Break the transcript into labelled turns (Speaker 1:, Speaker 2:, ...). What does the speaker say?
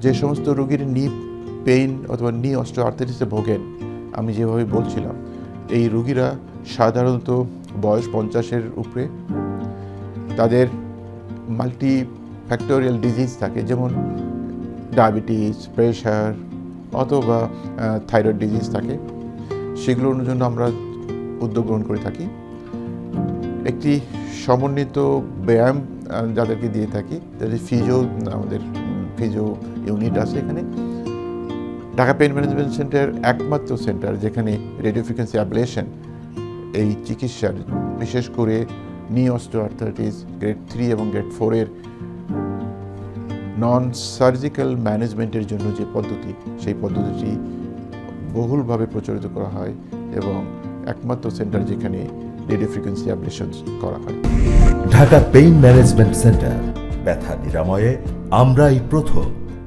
Speaker 1: যে সমস্ত রোগীর নি পেইন অথবা নি অস্টিওআর্থ্রাইটিসে ভোগেন, আমি যেভাবে বলছিলাম, এই রোগীরা সাধারণত বয়স 50-এর উপরে, তাদের মাল্টি ফ্যাক্টোরিয়াল ডিজিজ থাকে, যেমন ডায়াবেটিস, প্রেশার অথবা থাইরয়েড ডিজিজ থাকে। সেগুলোর জন্য আমরা উদ্যোগ গ্রহণ করে থাকি। একটি সমন্বিত ব্যায়াম যাদেরকে দিয়ে থাকি, তাদের আমাদের ফিজিও ইউনিট আছে এখানে। ঢাকা পেইন ম্যানেজমেন্ট সেন্টার একমাত্র সেন্টার যেখানে রেডিও ফ্রিকোয়েন্সি অ্যাবলেশন এই চিকিৎসার, বিশেষ করে নি অস্টিওআর্থ্রাইটিস গ্রেড 3 এবং গ্রেড 4-এর নন সার্জিক্যাল ম্যানেজমেন্টের জন্য যে পদ্ধতি, সেই পদ্ধতিটি বহুলভাবে প্রচলিত করা হয় এবং একমাত্র সেন্টার যেখানে রেডিও ফ্রিকোয়েন্সি অ্যাবলেশন করা হয়।
Speaker 2: ঢাকা পেইন ম্যানেজমেন্ট সেন্টার, ব্যথা নিরাময়ে আমরাই প্রথম।